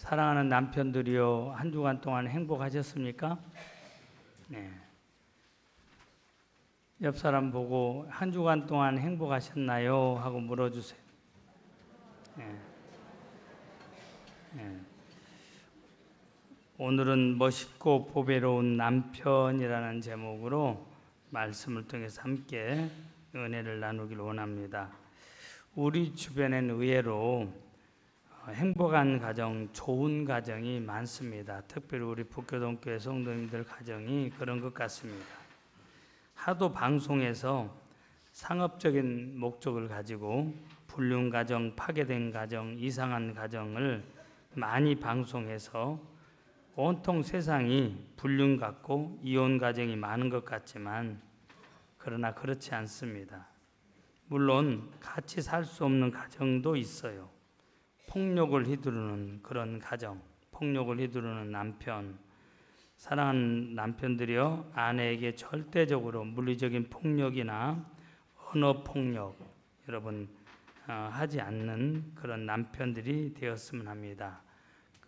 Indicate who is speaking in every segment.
Speaker 1: 사랑하는 남편들이요, 한 주간 동안 행복하셨습니까? 네. 옆 사람 보고 한 주간 동안 행복하셨나요? 하고 물어주세요. 네. 네. 오늘은 멋있고 보배로운 남편이라는 제목으로 말씀을 통해서 함께 은혜를 나누길 원합니다. 우리 주변엔 의외로 행복한 가정, 좋은 가정이 많습니다. 특별히 우리 북교동교회 성도님들 가정이 그런 것 같습니다. 하도 방송에서 상업적인 목적을 가지고 불륜 가정, 파괴된 가정, 이상한 가정을 많이 방송해서 온통 세상이 불륜 같고 이혼 가정이 많은 것 같지만 그러나 그렇지 않습니다. 물론 같이 살 수 없는 가정도 있어요. 폭력을 휘두르는 그런 가정, 폭력을 휘두르는 남편, 사랑하는 남편들이요, 아내에게 절대적으로 물리적인 폭력이나 언어 폭력 여러분 하지 않는 그런 남편들이 되었으면 합니다.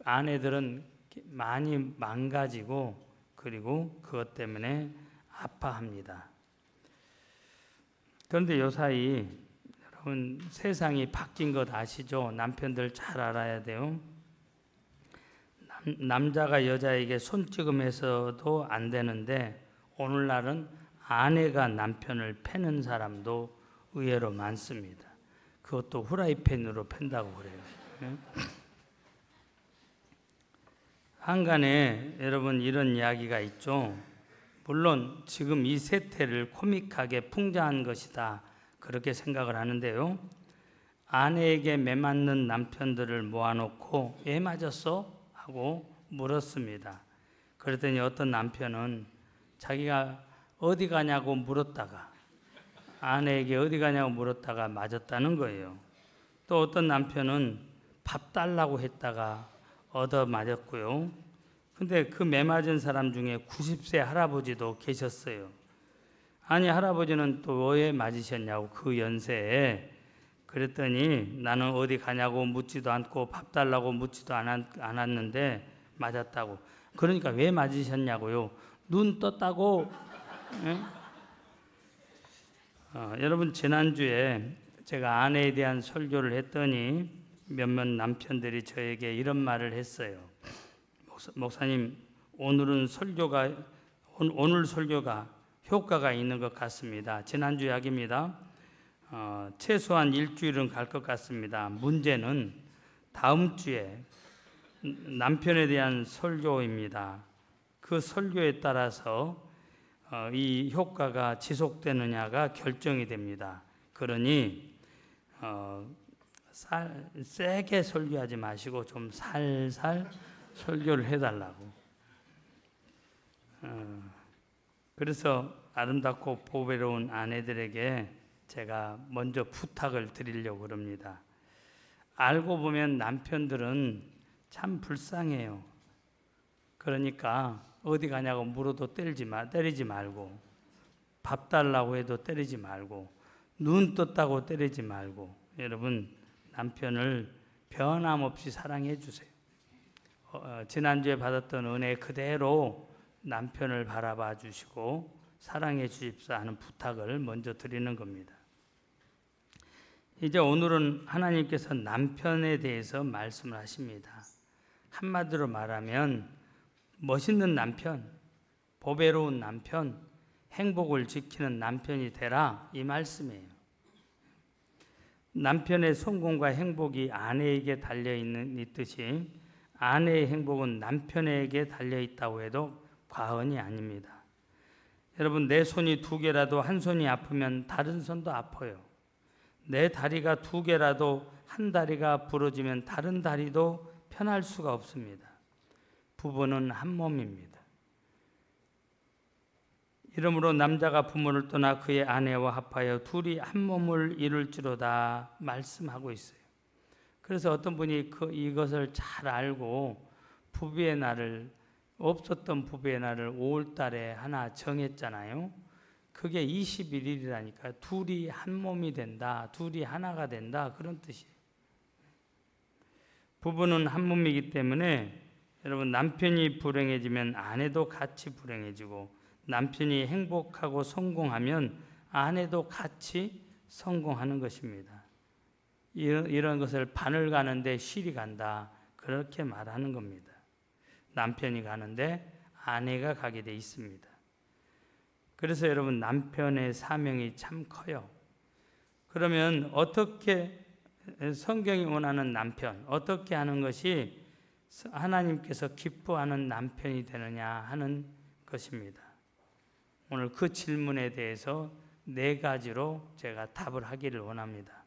Speaker 1: 아내들은 많이 망가지고 그리고 그것 때문에 아파합니다. 그런데 요사이 여러분 세상이 바뀐 것 아시죠? 남편들 잘 알아야 돼요. 남자가 여자에게 손찌검해서도 안 되는데 오늘날은 아내가 남편을 패는 사람도 의외로 많습니다. 그것도 후라이팬으로 팬다고 그래요. 한간에 여러분 이런 이야기가 있죠. 물론 지금 이 세태를 코믹하게 풍자한 것이다 그렇게 생각을 하는데요. 아내에게 매맞는 남편들을 모아놓고 왜 맞았어? 하고 물었습니다. 그랬더니 어떤 남편은 자기가 어디 가냐고 물었다가 아내에게 어디 가냐고 물었다가 맞았다는 거예요. 또 어떤 남편은 밥 달라고 했다가 얻어 맞았고요. 근데 그 매맞은 사람 중에 90세 할아버지도 계셨어요. 아니 할아버지는 또 왜 맞으셨냐고 그 연세에. 그랬더니 나는 어디 가냐고 묻지도 않고 밥 달라고 묻지도 않았는데 맞았다고. 그러니까 왜 맞으셨냐고요. 눈 떴다고. 여러분 지난주에 제가 아내에 대한 설교를 했더니 몇몇 남편들이 저에게 이런 말을 했어요. 목사님 오늘 설교가 효과가 있는 것 같습니다. 지난주 이야기입니다. 최소한 일주일은 갈 것 같습니다. 문제는 다음 주에 남편에 대한 설교입니다. 그 설교에 따라서 이 효과가 지속되느냐가 결정이 됩니다. 그러니 세게 설교하지 마시고 좀 살살 설교를 해달라고. 그래서 아름답고 보배로운 아내들에게 제가 먼저 부탁을 드리려고 합니다. 알고 보면 남편들은 참 불쌍해요. 그러니까 어디 가냐고 물어도 때리지 말고, 밥 달라고 해도 때리지 말고, 눈 떴다고 때리지 말고, 여러분 남편을 변함없이 사랑해 주세요. 지난주에 받았던 은혜 그대로 남편을 바라봐 주시고 사랑해 주십사 하는 부탁을 먼저 드리는 겁니다. 이제 오늘은 하나님께서 남편에 대해서 말씀을 하십니다. 한마디로 말하면 멋있는 남편, 보배로운 남편, 행복을 지키는 남편이 되라 이 말씀이에요. 남편의 성공과 행복이 아내에게 달려있듯이 아내의 행복은 남편에게 달려있다고 해도 과언이 아닙니다. 여러분 내 손이 2개라도 한 손이 아프면 다른 손도 아파요. 내 다리가 2개라도 한 다리가 부러지면 다른 다리도 편할 수가 없습니다. 부부는 한 몸입니다. 이러므로 남자가 부모를 떠나 그의 아내와 합하여 둘이 한 몸을 이룰지로다 말씀하고 있어요. 그래서 어떤 분이 이것을 잘 알고 없었던 부부의 날을 5월 달에 하나 정했잖아요. 그게 21일이라니까 둘이 한 몸이 된다, 둘이 하나가 된다 그런 뜻이에요. 부부는 한 몸이기 때문에 여러분 남편이 불행해지면 아내도 같이 불행해지고 남편이 행복하고 성공하면 아내도 같이 성공하는 것입니다. 이런 것을 바늘 가는데 실이 간다 그렇게 말하는 겁니다. 남편이 가는데 아내가 가게 돼 있습니다. 그래서 여러분 남편의 사명이 참 커요. 그러면 어떻게 성경이 원하는 남편, 어떻게 하는 것이 하나님께서 기뻐하는 남편이 되느냐 하는 것입니다. 오늘 그 질문에 대해서 4가지로 제가 답을 하기를 원합니다.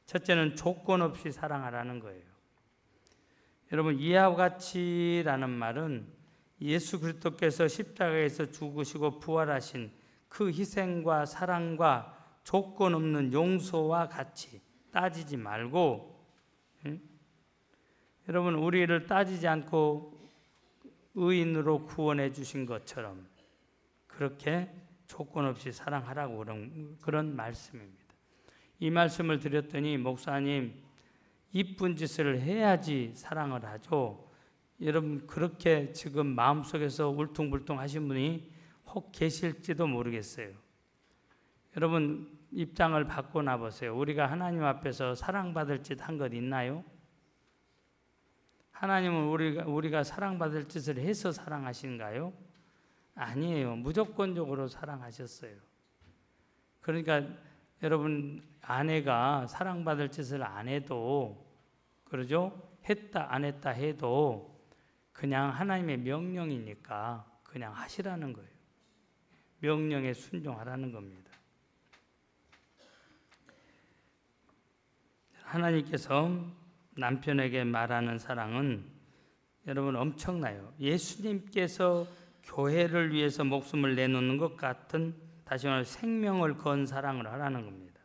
Speaker 1: 첫째는 조건 없이 사랑하라는 거예요. 여러분 이와 같이라는 말은 예수 그리스도께서 십자가에서 죽으시고 부활하신 그 희생과 사랑과 조건 없는 용서와 같이 따지지 말고, 여러분 우리를 따지지 않고 의인으로 구원해 주신 것처럼 그렇게 조건 없이 사랑하라고 그런 말씀입니다. 이 말씀을 드렸더니 목사님 이쁜 짓을 해야지 사랑을 하죠. 여러분 그렇게 지금 마음속에서 울퉁불퉁 하신 분이 혹 계실지도 모르겠어요. 여러분 입장을 바꿔 보세요. 우리가 하나님 앞에서 사랑받을 짓 한 것 있나요? 하나님은 우리가 사랑받을 짓을 해서 사랑하신가요? 아니에요. 무조건적으로 사랑하셨어요. 그러니까 여러분 아내가 사랑받을 짓을 안 해도, 그러죠? 했다 안 했다 해도 그냥 하나님의 명령이니까 그냥 하시라는 거예요. 명령에 순종하라는 겁니다. 하나님께서 남편에게 말하는 사랑은 여러분 엄청나요. 예수님께서 교회를 위해서 목숨을 내놓는 것 같은, 다시 말해 생명을 건 사랑을 하라는 겁니다.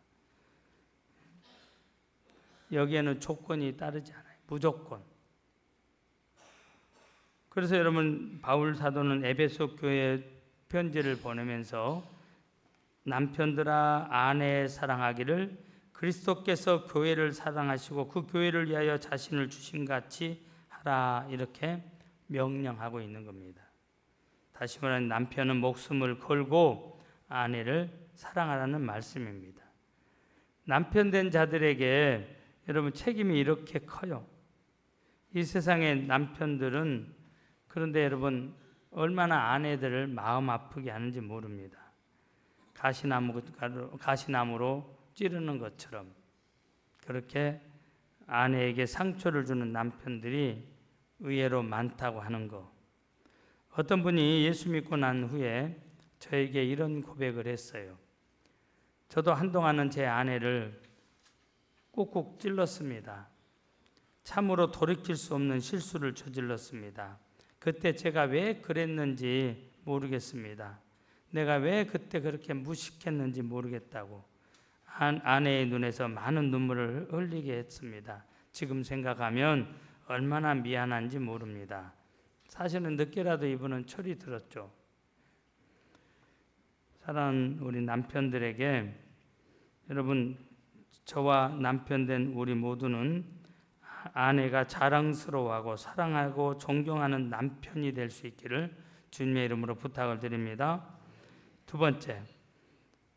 Speaker 1: 여기에는 조건이 따르지 않아요. 무조건. 그래서 여러분 바울 사도는 에베소 교회에 편지를 보내면서 남편들아 아내 사랑하기를 그리스도께서 교회를 사랑하시고 그 교회를 위하여 자신을 주신 같이 하라 이렇게 명령하고 있는 겁니다. 다시 말하면 남편은 목숨을 걸고 아내를 사랑하라는 말씀입니다. 남편 된 자들에게 여러분 책임이 이렇게 커요. 이 세상의 남편들은 그런데 여러분 얼마나 아내들을 마음 아프게 하는지 모릅니다. 가시나무로 찌르는 것처럼 그렇게 아내에게 상처를 주는 남편들이 의외로 많다고 하는 거. 어떤 분이 예수 믿고 난 후에 저에게 이런 고백을 했어요. 저도 한동안은 제 아내를 꾹꾹 찔렀습니다. 참으로 돌이킬 수 없는 실수를 저질렀습니다. 그때 제가 왜 그랬는지 모르겠습니다. 내가 왜 그때 그렇게 무식했는지 모르겠다고 아내의 눈에서 많은 눈물을 흘리게 했습니다. 지금 생각하면 얼마나 미안한지 모릅니다. 사실은 늦게라도 이분은 철이 들었죠. 사랑하는 우리 남편들에게 여러분 저와 남편 된 우리 모두는 아내가 자랑스러워하고 사랑하고 존경하는 남편이 될 수 있기를 주님의 이름으로 부탁을 드립니다. 두 번째,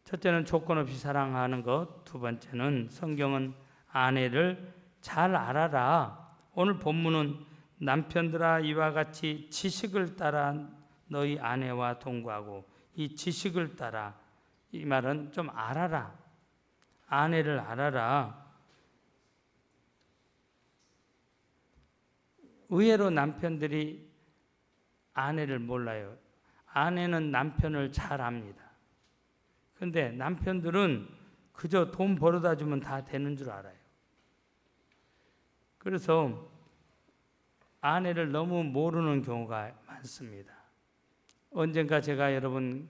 Speaker 1: 첫째는 조건 없이 사랑하는 것, 두 번째는 성경은 아내를 잘 알아라. 오늘 본문은 남편들아 이와 같이 지식을 따라 너희 아내와 동거하고, 이 지식을 따라 이 말은 좀 알아라. 아내를 알아라. 의외로 남편들이 아내를 몰라요. 아내는 남편을 잘 압니다. 그런데 남편들은 그저 돈 벌어다 주면 다 되는 줄 알아요. 그래서 아내를 너무 모르는 경우가 많습니다. 언젠가 제가 여러분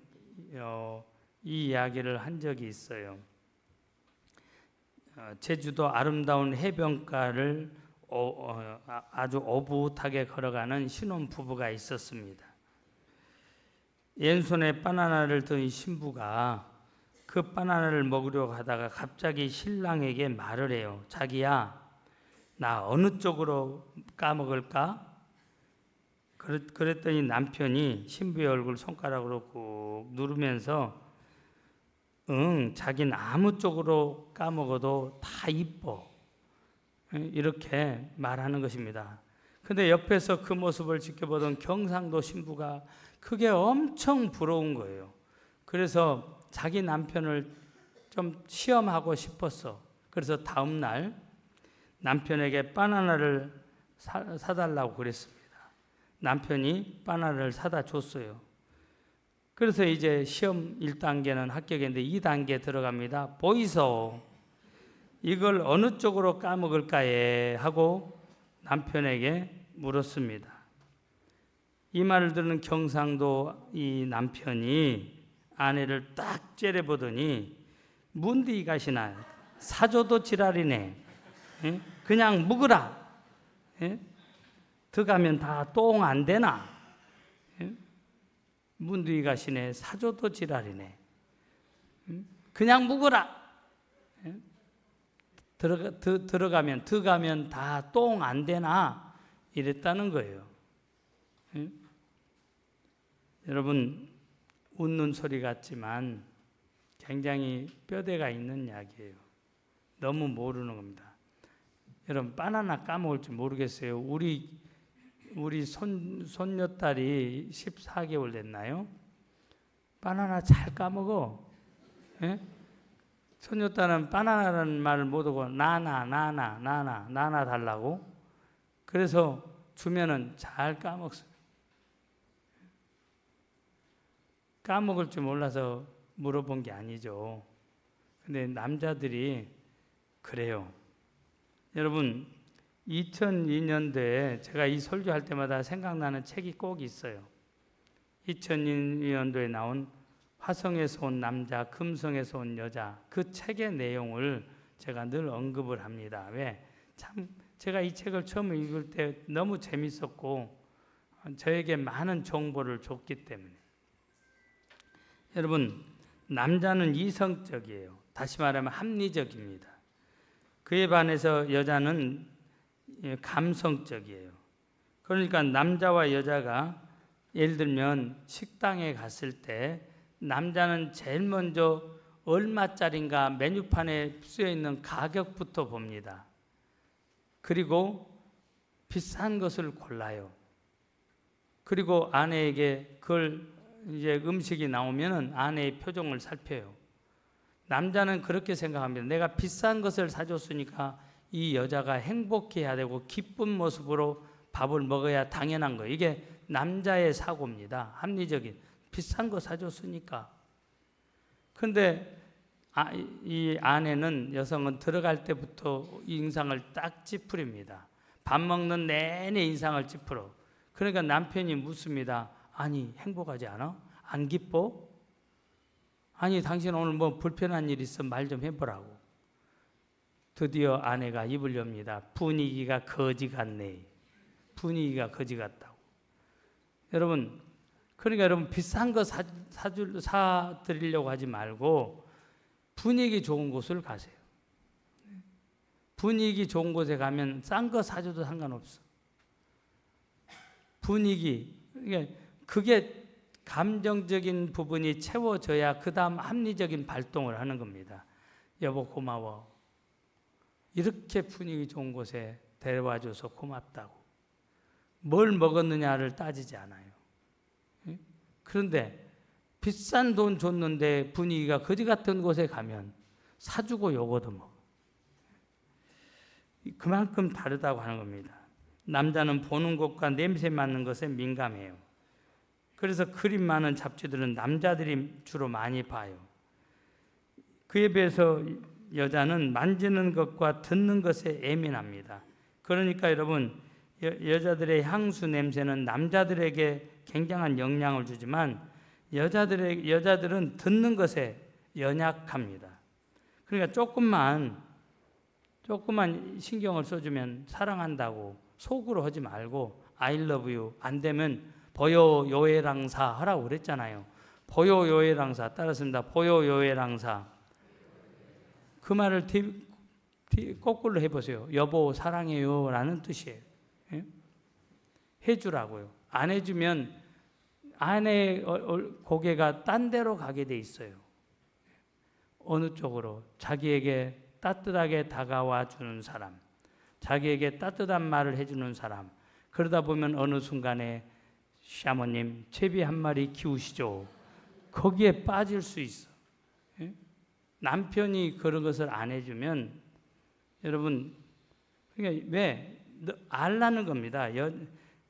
Speaker 1: 이 이야기를 한 적이 있어요. 제주도 아름다운 해변가를 아주 오붓하게 걸어가는 신혼부부가 있었습니다. 왼손에 바나나를 든 신부가 그 바나나를 먹으려고 하다가 갑자기 신랑에게 말을 해요. 자기야, 나 어느 쪽으로 까먹을까? 그랬더니 남편이 신부의 얼굴 손가락으로 꾹 누르면서 자기는 아무 쪽으로 까먹어도 다 이뻐. 이렇게 말하는 것입니다. 근데 옆에서 그 모습을 지켜보던 경상도 신부가 그게 엄청 부러운 거예요. 그래서 자기 남편을 좀 시험하고 싶었어. 그래서 다음 날 남편에게 바나나를 사달라고 그랬습니다. 남편이 바나나를 사다 줬어요. 그래서 이제 시험 1단계는 합격했는데 2단계 들어갑니다. 보이소. 이걸 어느 쪽으로 까먹을까에 하고 남편에게 물었습니다. 이 말을 듣는 경상도 이 남편이 아내를 딱 째려보더니 문디 가시나 사줘도 지랄이네. 그냥 묵으라. 들어가면 다 똥 안 되나? 문디 가시네 사줘도 지랄이네. 그냥 묵으라. 들어가면 다 똥 안 되나? 이랬다는 거예요. 여러분 웃는 소리 같지만 굉장히 뼈대가 있는 이야기예요. 너무 모르는 겁니다. 여러분 바나나 까먹을 줄 모르겠어요. 우리 손녀딸이 14개월 됐나요? 바나나 잘 까먹어. 예? 손녀딸은 바나나라는 말을 못하고 나나 달라고. 그래서 주면은 잘 까먹어요. 까먹을 줄 몰라서 물어본 게 아니죠. 근데 남자들이 그래요. 여러분 2002년도에 제가 이 설교할 때마다 생각나는 책이 꼭 있어요. 2002년도에 나온 화성에서 온 남자, 금성에서 온 여자, 그 책의 내용을 제가 늘 언급을 합니다. 왜? 참 제가 이 책을 처음 읽을 때 너무 재밌었고 저에게 많은 정보를 줬기 때문에. 여러분 남자는 이성적이에요. 다시 말하면 합리적입니다. 그에 반해서 여자는 감성적이에요. 그러니까 남자와 여자가 예를 들면 식당에 갔을 때 남자는 제일 먼저 얼마짜린가 메뉴판에 쓰여 있는 가격부터 봅니다. 그리고 비싼 것을 골라요. 그리고 아내에게 그걸 이제 음식이 나오면은 아내의 표정을 살펴요. 남자는 그렇게 생각합니다. 내가 비싼 것을 사줬으니까 이 여자가 행복해야 되고 기쁜 모습으로 밥을 먹어야 당연한 거예요. 이게 남자의 사고입니다. 합리적인. 비싼 거 사줬으니까. 그런데 이 아내는, 여성은 들어갈 때부터 인상을 딱 찌푸립니다. 밥 먹는 내내 인상을 찌푸려. 그러니까 남편이 묻습니다. 아니 행복하지 않아? 안 기뻐? 아니 당신 오늘 뭐 불편한 일 있으면 말 좀 해보라고. 드디어 아내가 입을 엽니다. 분위기가 거지 같네. 분위기가 거지 같다고. 여러분, 그러니까 여러분 비싼 거 사드리려고 하지 말고 분위기 좋은 곳을 가세요. 분위기 좋은 곳에 가면 싼 거 사줘도 상관없어. 분위기, 그게 감정적인 부분이 채워져야 그 다음 합리적인 발동을 하는 겁니다. 여보 고마워. 이렇게 분위기 좋은 곳에 데려와줘서 고맙다고. 뭘 먹었느냐를 따지지 않아요. 그런데 비싼 돈 줬는데 분위기가 거지 같은 곳에 가면 사주고 욕어도 먹어. 그만큼 다르다고 하는 겁니다. 남자는 보는 것과 냄새 맡는 것에 민감해요. 그래서 그림 많은 잡지들은 남자들이 주로 많이 봐요. 그에 비해서 여자는 만지는 것과 듣는 것에 예민합니다. 그러니까 여러분, 여자들의 향수 냄새는 남자들에게 굉장한 영향을 주지만 여자들은 듣는 것에 연약합니다. 그러니까 조금만 신경을 써주면 사랑한다고 속으로 하지 말고 I love you 안 되면 보요요애랑사 하라고 그랬잖아요. 보요요애랑사 따랐습니다. 보요요애랑사. 그 말을 거꾸로 해보세요. 여보 사랑해요 라는 뜻이에요. 예? 해주라고요. 안 해주면 아내의 고개가 딴 데로 가게 돼 있어요. 어느 쪽으로? 자기에게 따뜻하게 다가와 주는 사람, 자기에게 따뜻한 말을 해주는 사람. 그러다 보면 어느 순간에 샤머님 제비 한 마리 키우시죠. 거기에 빠질 수 있어. 예? 남편이 그런 것을 안 해주면 여러분, 그러니까 왜? 알라는 겁니다.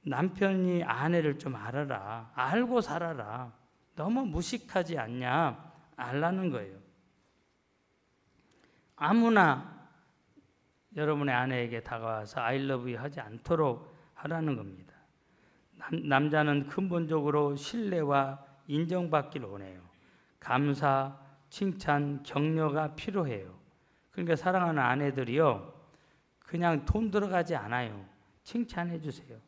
Speaker 1: 남편이 아내를 좀 알아라. 알고 살아라. 너무 무식하지 않냐? 알라는 거예요. 아무나 여러분의 아내에게 다가와서 I love you 하지 않도록 하라는 겁니다. 남자는 근본적으로 신뢰와 인정받기를 원해요. 감사, 칭찬, 격려가 필요해요. 그러니까 사랑하는 아내들이요, 그냥 돈 들어가지 않아요. 칭찬해 주세요.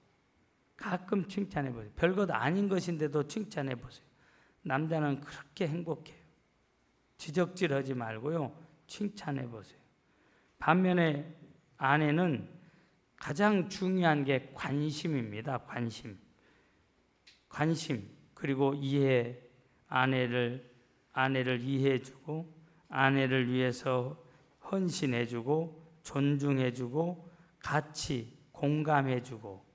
Speaker 1: 가끔 칭찬해 보세요. 별것 아닌 것인데도 칭찬해 보세요. 남자는 그렇게 행복해요. 지적질하지 말고요, 칭찬해 보세요. 반면에 아내는 가장 중요한 게 관심입니다. 관심 그리고 이해. 아내를 이해해주고 아내를 위해서 헌신해주고 존중해주고 같이 공감해주고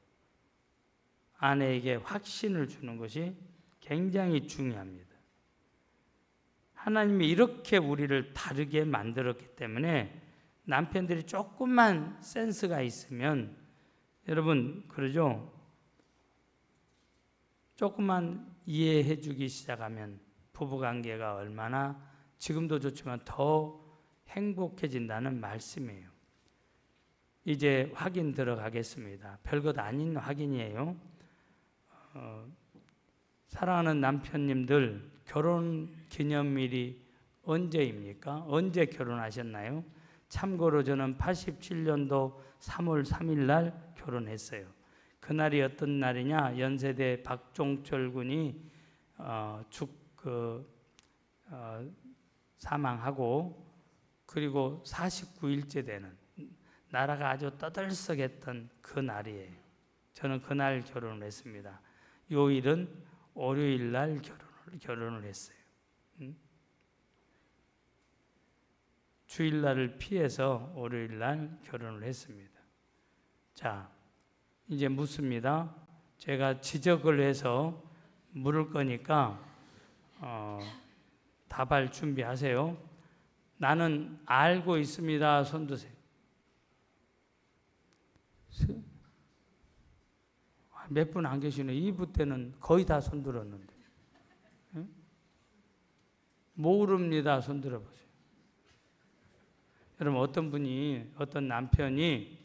Speaker 1: 아내에게 확신을 주는 것이 굉장히 중요합니다. 하나님이 이렇게 우리를 다르게 만들었기 때문에 남편들이 조금만 센스가 있으면, 여러분 그러죠? 조금만 이해해 주기 시작하면 부부관계가 얼마나 지금도 좋지만 더 행복해진다는 말씀이에요. 이제 확인 들어가겠습니다. 별것 아닌 확인이에요. 사랑하는 남편님들, 결혼 기념일이 언제입니까? 언제 결혼하셨나요? 참고로 저는 87년도 3월 3일 날 결혼했어요. 그날이 어떤 날이냐? 연세대 박종철 군이 사망하고 그리고 49일째 되는, 나라가 아주 떠들썩했던 그 날이에요. 저는 그날 결혼을 했습니다. 요일은 월요일 날 결혼을 했어요. 주일날을 피해서 월요일날 결혼을 했습니다. 자, 이제 묻습니다. 제가 지적을 해서 물을 거니까 답할 준비하세요. 나는 알고 있습니다. 손 드세요. 몇 분 안 계시네. 2부 때는 거의 다 손 들었는데. 모릅니다. 손 들어보세요. 여러분, 어떤 남편이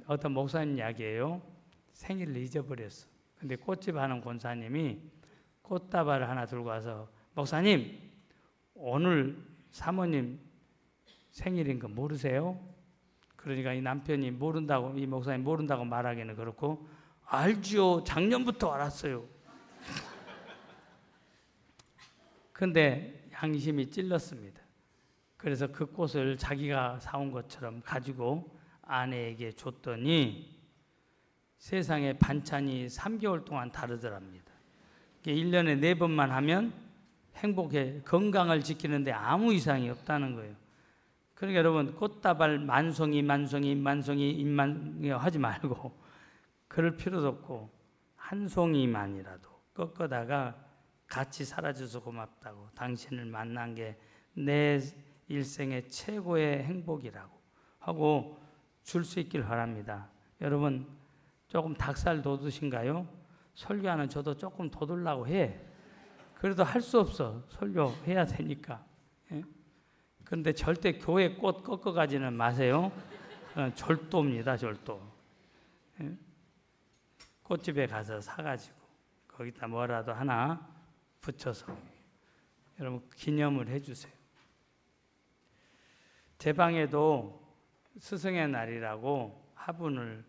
Speaker 1: 어떤 목사님 이야기예요. 생일을 잊어버렸어. 근데 꽃집 하는 권사님이 꽃다발을 하나 들고 와서, 목사님, 오늘 사모님 생일인 거 모르세요? 그러니까 이 남편이 모른다고, 이 목사님 모른다고 말하기는 그렇고, 알지요. 작년부터 알았어요. 근데 양심이 찔렀습니다. 그래서 그 꽃을 자기가 사온 것처럼 가지고 아내에게 줬더니 세상에 반찬이 3개월 동안 다르더랍니다. 1년에 4번만 하면 행복해, 건강을 지키는데 아무 이상이 없다는 거예요. 그러니까 여러분, 꽃다발 만송이 하지 말고, 그럴 필요도 없고 한 송이만이라도 꺾어다가 같이 살아줘서 고맙다고, 당신을 만난 게 내 일생의 최고의 행복이라고 하고 줄 수 있길 바랍니다. 여러분, 조금 닭살 돋으신가요? 설교하는 저도 조금 돋으려고 해. 그래도 할 수 없어. 설교해야 되니까. 예? 그런데 절대 교회 꽃 꺾어가지는 마세요. 절도입니다. 절도. 예? 꽃집에 가서 사가지고 거기다 뭐라도 하나 붙여서 여러분 기념을 해주세요. 제 방에도 스승의 날이라고 화분을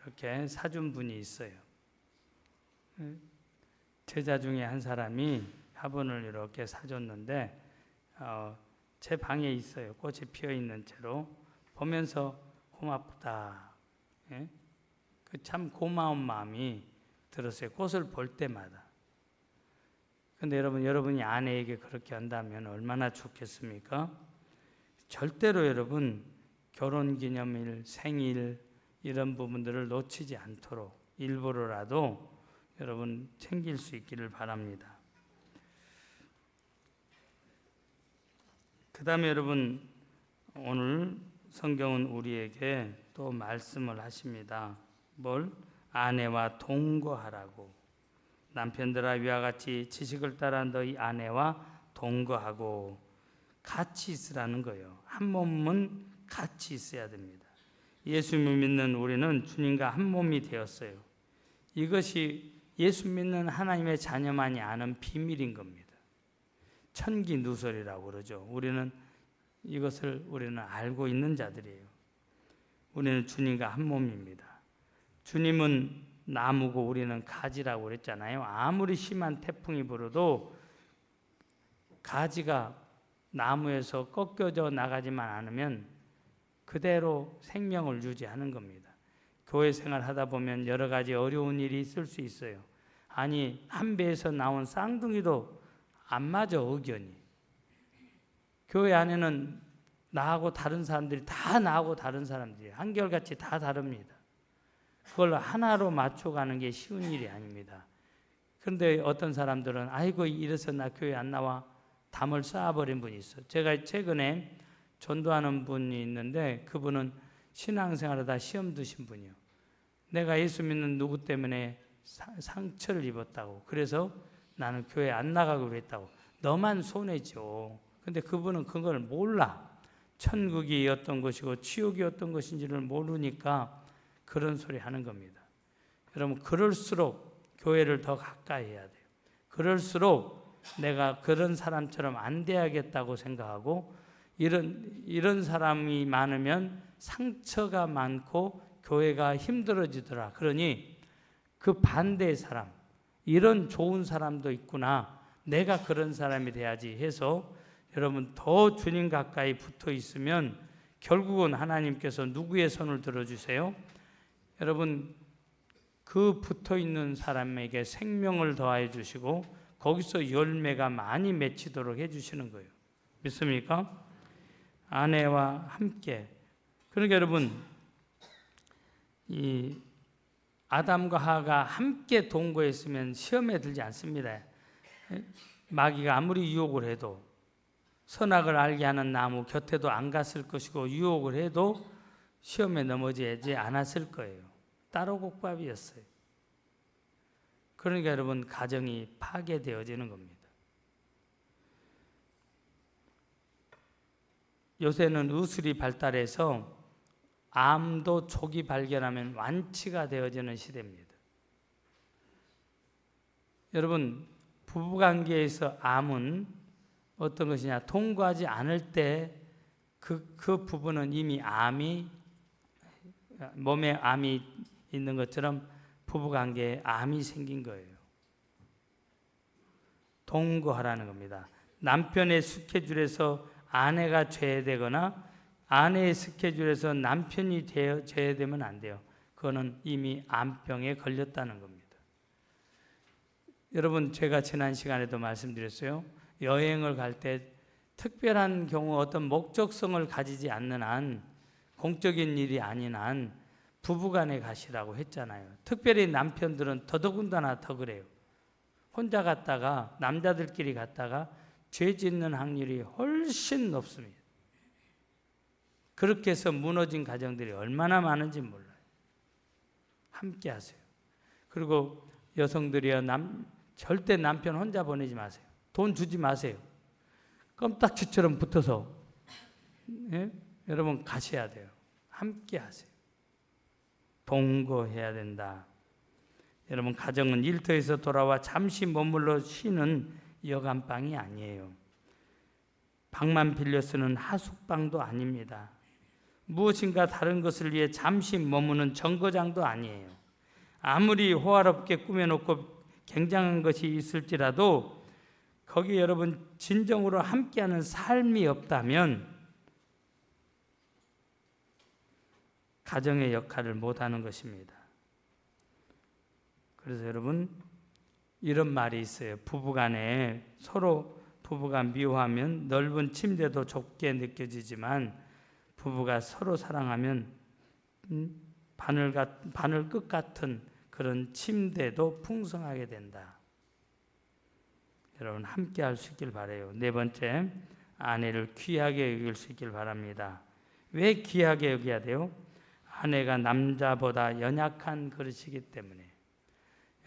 Speaker 1: 이렇게 사준 분이 있어요. 제자 중에 한 사람이 화분을 이렇게 사줬는데 제 방에 있어요. 꽃이 피어 있는 채로 보면서 고맙다. 예? 그 참 고마운 마음이 들었어요. 꽃을 볼 때마다. 근데 여러분이 아내에게 그렇게 한다면 얼마나 좋겠습니까? 절대로 여러분 결혼기념일, 생일 이런 부분들을 놓치지 않도록 일부러라도 여러분 챙길 수 있기를 바랍니다. 그 다음에 여러분 오늘 성경은 우리에게 또 말씀을 하십니다. 뭘? 아내와 동거하라고. 남편들아 위와 같이 지식을 따라 너희 아내와 동거하고 같이 있으라는 거예요. 한 몸은 같이 있어야 됩니다. 예수님을 믿는 우리는 주님과 한 몸이 되었어요. 이것이 예수 믿는 하나님의 자녀만이 아는 비밀인 겁니다. 천기누설이라고 그러죠. 우리는 알고 있는 자들이에요. 우리는 주님과 한 몸입니다. 주님은 나무고 우리는 가지라고 그랬잖아요. 아무리 심한 태풍이 불어도 가지가 나무에서 꺾여져 나가지만 않으면 그대로 생명을 유지하는 겁니다. 교회 생활 하다 보면 여러 가지 어려운 일이 있을 수 있어요. 아니 한 배에서 나온 쌍둥이도 안 맞아 의견이. 교회 안에는 나하고 다른 사람들이 다 나하고 다른 사람들이에요. 한결같이 다 다릅니다. 그걸 하나로 맞춰가는 게 쉬운 일이 아닙니다. 그런데 어떤 사람들은 아이고 이래서 나 교회 안 나와 담을 쌓아버린 분이 있어요. 제가 최근에 전도하는 분이 있는데 그분은 신앙생활하다 시험 드신 분이요. 내가 예수 믿는 누구 때문에 상처를 입었다고. 그래서 나는 교회 안 나가기로 했다고. 너만 손해죠. 근데 그분은 그걸 몰라. 천국이 어떤 것이고 지옥이 어떤 것인지를 모르니까 그런 소리 하는 겁니다. 여러분 그럴수록 교회를 더 가까이 해야 돼요. 그럴수록 내가 그런 사람처럼 안 돼야겠다고 생각하고 이런 사람이 많으면 상처가 많고 교회가 힘들어지더라. 그러니 그 반대의 사람, 이런 좋은 사람도 있구나. 내가 그런 사람이 돼야지 해서 여러분 더 주님 가까이 붙어 있으면 결국은 하나님께서 누구의 손을 들어주세요? 여러분 그 붙어 있는 사람에게 생명을 더하여 주시고 거기서 열매가 많이 맺히도록 해주시는 거예요. 믿습니까? 아내와 함께. 그러니까 여러분 이 아담과 하와가 함께 동거했으면 시험에 들지 않습니다. 마귀가 아무리 유혹을 해도 선악을 알게 하는 나무 곁에도 안 갔을 것이고 유혹을 해도 시험에 넘어지지 않았을 거예요. 따로국밥이었어요. 그러니까 여러분 가정이 파괴되어지는 겁니다. 요새는 의술이 발달해서 암도 초기 발견하면 완치가 되어지는 시대입니다. 여러분 부부관계에서 암은 어떤 것이냐, 통과하지 않을 때 그 부부는 이미 몸에 암이 있는 것처럼 부부관계에 암이 생긴 거예요. 동거하라는 겁니다. 남편의 스케줄에서 아내가 제외되거나 아내의 스케줄에서 남편이 제외되면 안 돼요. 그거는 이미 암병에 걸렸다는 겁니다. 여러분 제가 지난 시간에도 말씀드렸어요. 여행을 갈 때 특별한 경우 어떤 목적성을 가지지 않는 한, 공적인 일이 아닌 한 부부간에 가시라고 했잖아요. 특별히 남편들은 더더군다나 더 그래요. 혼자 갔다가 남자들끼리 갔다가 죄 짓는 확률이 훨씬 높습니다. 그렇게 해서 무너진 가정들이 얼마나 많은지 몰라요. 함께 하세요. 그리고 여성들이요, 절대 남편 혼자 보내지 마세요. 돈 주지 마세요. 껌딱지처럼 붙어서 여러분 가셔야 돼요. 함께 하세요. 동거해야 된다. 여러분 가정은 일터에서 돌아와 잠시 머물러 쉬는 여간방이 아니에요. 방만 빌려 쓰는 하숙방도 아닙니다. 무엇인가 다른 것을 위해 잠시 머무는 정거장도 아니에요. 아무리 호화롭게 꾸며놓고 굉장한 것이 있을지라도 거기 여러분 진정으로 함께하는 삶이 없다면 가정의 역할을 못하는 것입니다. 그래서 여러분 이런 말이 있어요. 부부간에 서로 부부가 미워하면 넓은 침대도 좁게 느껴지지만 부부가 서로 사랑하면 바늘 끝 같은 그런 침대도 풍성하게 된다. 여러분 함께 할 수 있길 바라요. 네 번째, 아내를 귀하게 여길 수 있길 바랍니다. 왜 귀하게 여겨야 돼요? 아내가 남자보다 연약한 그릇이기 때문에.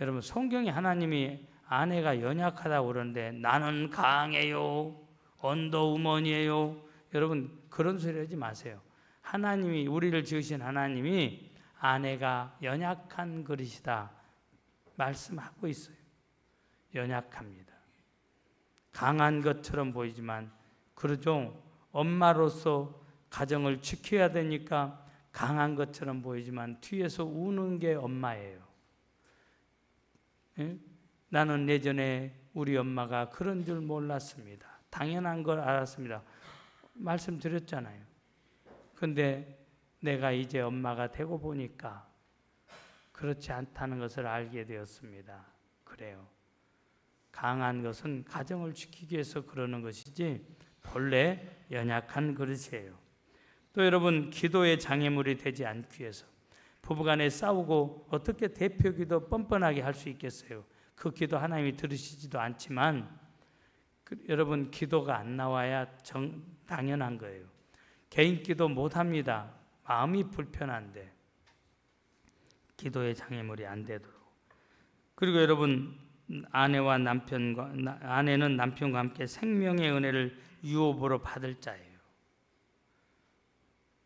Speaker 1: 여러분 성경에 하나님이 아내가 연약하다고 그러는데 나는 강해요, 언더우먼이에요. 여러분 그런 소리 하지 마세요. 하나님이 우리를 지으신 하나님이 아내가 연약한 그릇이다 말씀하고 있어요. 연약합니다. 강한 것처럼 보이지만 그러죠. 엄마로서 가정을 지켜야 되니까 강한 것처럼 보이지만 뒤에서 우는 게 엄마예요. 예? 나는 예전에 우리 엄마가 그런 줄 몰랐습니다. 당연한 걸 알았습니다. 말씀드렸잖아요. 근데 내가 이제 엄마가 되고 보니까 그렇지 않다는 것을 알게 되었습니다. 그래요. 강한 것은 가정을 지키기 위해서 그러는 것이지 본래 연약한 그릇이에요. 또 여러분 기도의 장애물이 되지 않기 위해서 부부간에 싸우고 어떻게 대표기도 뻔뻔하게 할 수 있겠어요? 그 기도 하나님이 들으시지도 않지만 여러분 기도가 안 나와야 당연한 거예요. 개인 기도 못합니다. 마음이 불편한데 기도의 장애물이 안 되도록. 그리고 여러분 아내는 남편과 함께 생명의 은혜를 유업으로 받을 자예요.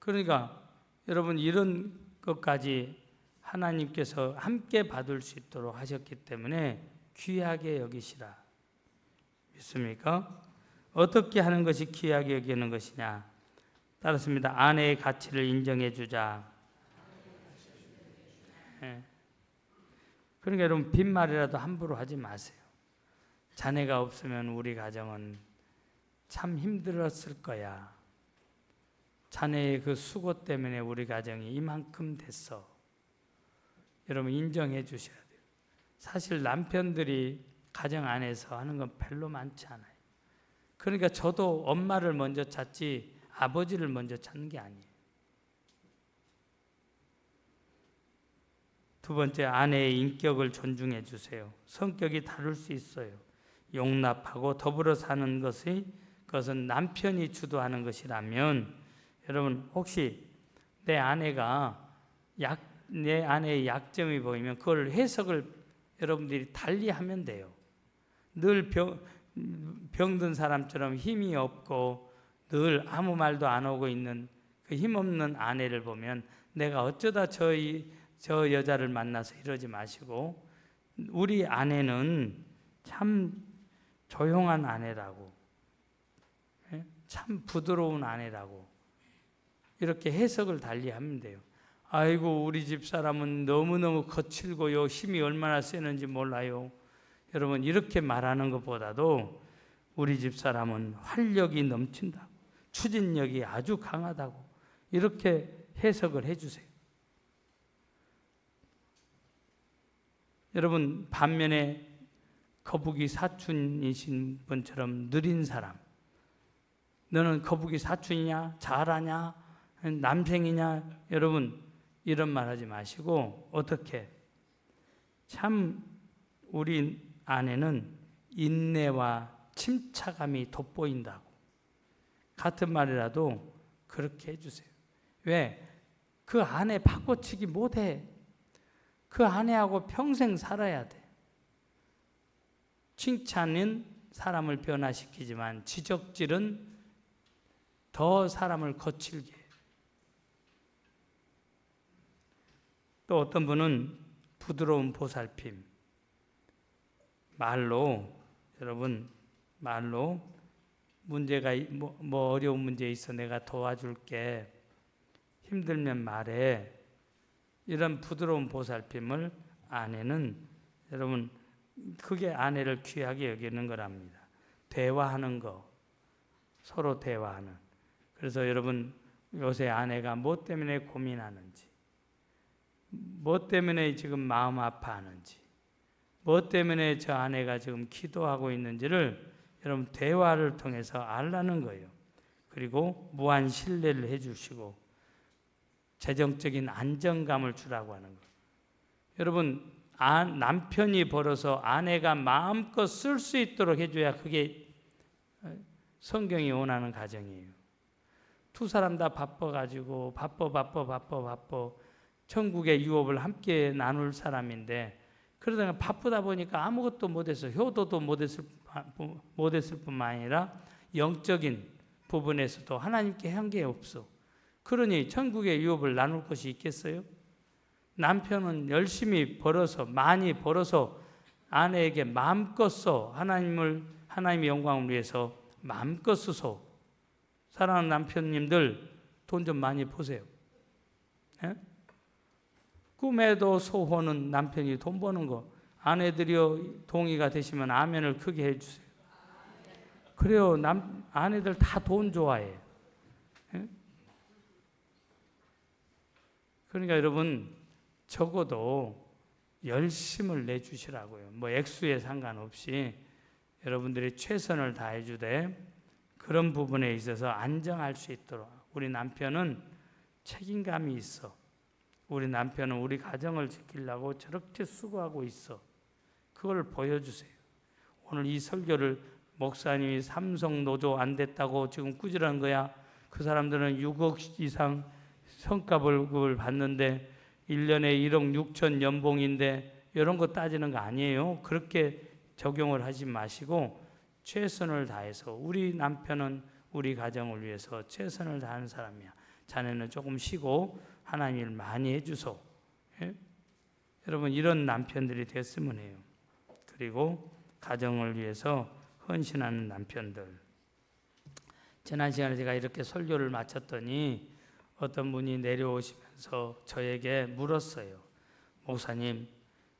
Speaker 1: 그러니까 여러분 이런 것까지 하나님께서 함께 받을 수 있도록 하셨기 때문에 귀하게 여기시라. 믿습니까? 어떻게 하는 것이 귀하게 여기는 것이냐? 따랐습니다. 아내의 가치를 인정해 주자. 네. 그러니까 여러분 빈말이라도 함부로 하지 마세요. 자네가 없으면 우리 가정은 참 힘들었을 거야. 자네의 그 수고 때문에 우리 가정이 이만큼 됐어. 여러분 인정해 주셔야 돼요. 사실 남편들이 가정 안에서 하는 건 별로 많지 않아요. 그러니까 저도 엄마를 먼저 찾지 아버지를 먼저 찾는 게 아니에요. 두 번째, 아내의 인격을 존중해 주세요. 성격이 다를 수 있어요. 용납하고 더불어 사는 그것은 남편이 주도하는 것이라면 여러분 혹시 내 아내의 약점이 보이면 그걸 해석을 여러분들이 달리 하면 돼요. 늘 병든 사람처럼 힘이 없고 늘 아무 말도 안 하고 있는 그 힘없는 아내를 보면 내가 어쩌다 저 여자를 만나서 이러지 마시고 우리 아내는 참 조용한 아내라고, 참 부드러운 아내라고 이렇게 해석을 달리 하면 돼요. 아이고 우리 집 사람은 너무너무 거칠고요. 힘이 얼마나 세는지 몰라요. 여러분 이렇게 말하는 것보다도 우리 집 사람은 활력이 넘친다. 추진력이 아주 강하다고 이렇게 해석을 해주세요. 여러분 반면에 거북이 사촌이신 분처럼 느린 사람, 너는 거북이 사촌이냐? 잘하냐? 남생이냐? 여러분 이런 말 하지 마시고 어떻게? 참 우리 아내는 인내와 침착함이 돋보인다고 같은 말이라도 그렇게 해주세요. 왜? 그 아내 바꿔치기 못해. 그 아내하고 평생 살아야 돼. 칭찬은 사람을 변화시키지만 지적질은 더 사람을 거칠게 해요. 또 어떤 분은 부드러운 보살핌. 여러분 말로 문제가 뭐 어려운 문제 있어 내가 도와줄게. 힘들면 말해. 이런 부드러운 보살핌을 아내는 여러분 그게 아내를 귀하게 여기는 거랍니다. 대화하는 거, 서로 대화하는. 그래서 여러분 요새 아내가 뭐 때문에 고민하는지, 뭐 때문에 지금 마음 아파하는지, 뭐 때문에 저 아내가 지금 기도하고 있는지를 여러분 대화를 통해서 알라는 거예요. 그리고 무한 신뢰를 해주시고 재정적인 안정감을 주라고 하는 거예요. 여러분 남편이 벌어서 아내가 마음껏 쓸 수 있도록 해줘야 그게 성경이 원하는 가정이에요. 두 사람 다 바빠가지고 바빠 천국의 유업을 함께 나눌 사람인데 그러다가 바쁘다 보니까 아무것도 못해서 효도도 못했을 뿐만 아니라 영적인 부분에서도 하나님께 한 게 없어. 그러니 천국의 유업을 나눌 것이 있겠어요? 남편은 열심히 벌어서 많이 벌어서 아내에게 마음껏 써 하나님의 영광을 위해서 마음껏 쓰소. 사랑하는 남편님들 돈 좀 많이 보세요. 예? 꿈에도 소원은 남편이 돈 버는 거. 아내들이요 동의가 되시면 아멘을 크게 해주세요. 그래요. 아내들 다 돈 좋아해. 예? 그러니까 여러분 적어도 열심을 내주시라고요. 뭐 액수에 상관없이 여러분들이 최선을 다해주되 그런 부분에 있어서 안정할 수 있도록. 우리 남편은 책임감이 있어. 우리 남편은 우리 가정을 지키려고 저렇게 수고하고 있어. 그걸 보여주세요. 오늘 이 설교를 목사님이 삼성 노조 안 됐다고 지금 꾸지는 거야. 그 사람들은 6억 이상 성과급을 받는데 1년에 1억 6천 연봉인데 이런 거 따지는 거 아니에요. 그렇게 적용을 하지 마시고 최선을 다해서 우리 남편은 우리 가정을 위해서 최선을 다하는 사람이야. 자네는 조금 쉬고 하나님 일 많이 해주소. 예? 여러분 이런 남편들이 됐으면 해요. 그리고 가정을 위해서 헌신하는 남편들. 지난 시간에 제가 이렇게 설교를 마쳤더니 어떤 분이 내려오시면서 저에게 물었어요. 목사님,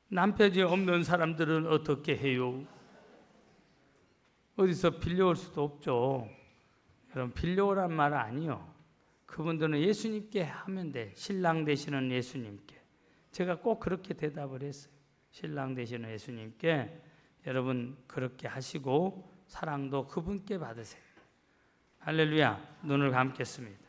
Speaker 1: 남편이 없는 사람들은 어떻게 해요? 어디서 빌려올 수도 없죠. 여러분 빌려오란 말은 아니요. 그분들은 예수님께 하면 돼. 신랑 되시는 예수님께. 제가 꼭 그렇게 대답을 했어요. 신랑 되시는 예수님께 여러분 그렇게 하시고 사랑도 그분께 받으세요. 할렐루야. 눈을 감겠습니다.